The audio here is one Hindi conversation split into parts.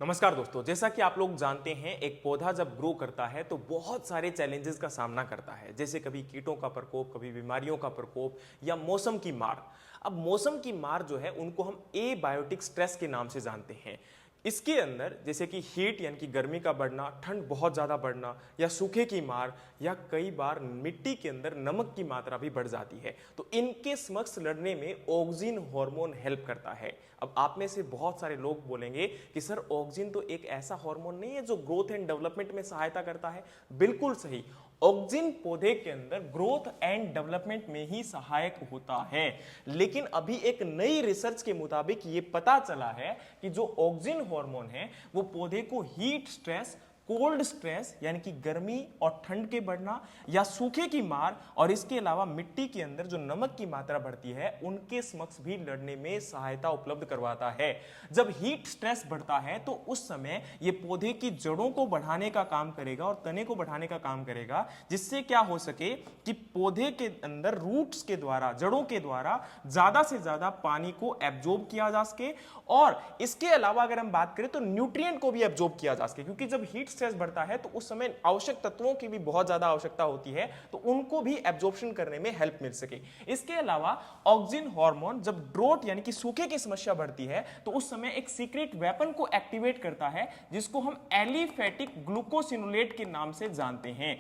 नमस्कार दोस्तों, जैसा कि आप लोग जानते हैं एक पौधा जब ग्रो करता है तो बहुत सारे चैलेंजेस का सामना करता है। जैसे कभी कीटों का प्रकोप, कभी बीमारियों का प्रकोप या मौसम की मार। अब मौसम की मार जो है उनको हम एबायोटिक स्ट्रेस के नाम से जानते हैं। इसके अंदर जैसे कि हीट यानी कि गर्मी का बढ़ना, ठंड बहुत ज़्यादा बढ़ना या सूखे की मार या कई बार मिट्टी के अंदर नमक की मात्रा भी बढ़ जाती है। तो इनके समक्ष लड़ने में ऑक्सिन हार्मोन हेल्प करता है। अब आप में से बहुत सारे लोग बोलेंगे कि सर ऑक्सिन तो एक ऐसा हार्मोन नहीं है जो ग्रोथ एंड डेवलपमेंट में सहायता करता है। बिल्कुल सही, ऑक्सिन पौधे के अंदर ग्रोथ एंड डेवलपमेंट में ही सहायक होता है। लेकिन अभी एक नई रिसर्च के मुताबिक ये पता चला है कि जो ऑक्सिन हार्मोन है वो पौधे को हीट स्ट्रेस, कोल्ड स्ट्रेस यानी कि गर्मी और ठंड के बढ़ना या सूखे की मार और इसके अलावा मिट्टी के अंदर जो नमक की मात्रा बढ़ती है उनके समक्ष भी लड़ने में सहायता उपलब्ध करवाता है। जब हीट स्ट्रेस बढ़ता है तो उस समय ये पौधे की जड़ों को बढ़ाने का काम करेगा और तने को बढ़ाने का काम करेगा, जिससे क्या हो सके कि पौधे के अंदर रूट्स के द्वारा, जड़ों के द्वारा ज्यादा से ज्यादा पानी को एब्जॉर्ब किया जा सके और इसके अलावा अगर हम बात करें तो न्यूट्रिएंट को भी एब्जॉर्ब किया जा सके। क्योंकि जब हीट स्ट्रेस बढ़ता है तो उस समय आवश्यक तत्वों की भी बहुत ज्यादा आवश्यकता होती है, तो उनको भी एब्जॉर्प्शन करने में हेल्प मिल सके। इसके अलावा ऑक्सिन हार्मोन जब ड्रोट यानी कि सूखे की समस्या बढ़ती है तो उस समय एक सीक्रेट वेपन को एक्टिवेट करता है जिसको हम एलिफेटिक ग्लूकोसिनोलेट के नाम से जानते हैं,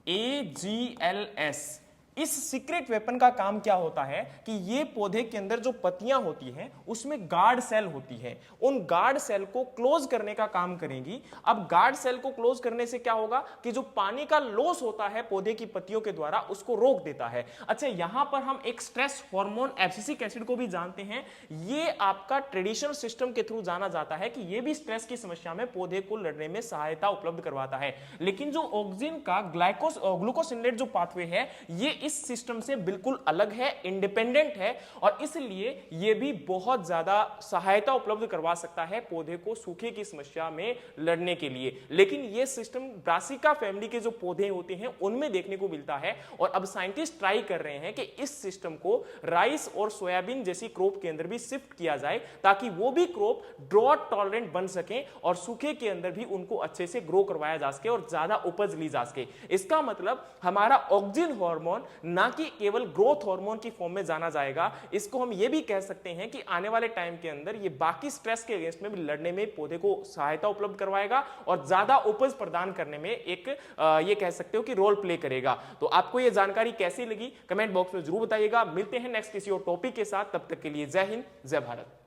AGLS। इस सीक्रेट वेपन का काम क्या होता है कि ये पौधे के अंदर जो पत्तियां होती हैं उसमें गार्ड सेल होती है, उन गार्ड सेल को क्लोज करने का काम करेंगी। अब गार्ड सेल को क्लोज करने से क्या होगा कि जो पानी का लॉस होता है पौधे की पत्तियों के द्वारा उसको रोक देता है। अच्छा, यहां पर हम एक स्ट्रेस हार्मोन एब्सिसिक एसिड को भी जानते हैं। ये आपका ट्रेडिशनल सिस्टम के थ्रू जाना जाता है कि ये भी स्ट्रेस की समस्या में पौधे को लड़ने में सहायता उपलब्ध करवाता है। लेकिन जो ऑक्सिन का ग्लूकोसिनोलेट जो पाथवे है ये इस सिस्टम से बिल्कुल अलग है, इंडिपेंडेंट है और इसलिए यह भी बहुत ज्यादा सहायता उपलब्ध करवा सकता है पौधे को सूखे की समस्या में लड़ने के लिए। लेकिन यह सिस्टम ब्रासिका फैमिली के जो पौधे होते हैं उनमें देखने को मिलता है और अब साइंटिस्ट ट्राई कर रहे हैं कि इस सिस्टम को राइस और सोयाबीन जैसी क्रॉप के अंदर भी शिफ्ट किया जाए ताकि वो भी क्रॉप ड्रॉट टॉलरेंट बन सके और सूखे के अंदर भी उनको अच्छे से ग्रो करवाया जा सके और ज्यादा उपज ली जा सके। इसका मतलब हमारा ऑक्सिन हार्मोन ना कि केवल ग्रोथ हार्मोन की फॉर्म में जाना जाएगा, इसको हम ये भी कह सकते हैं कि आने वाले टाइम के अंदर ये बाकी स्ट्रेस के अगेंस्ट में भी लड़ने में पौधे को सहायता उपलब्ध करवाएगा और ज्यादा उपज प्रदान करने में एक ये कह सकते हो कि रोल प्ले करेगा। तो आपको ये जानकारी कैसी लगी कमेंट बॉक्स में जरूर बताइएगा। मिलते हैं नेक्स्ट किसी और टॉपिक के साथ, तब तक के लिए जय हिंद, जय भारत।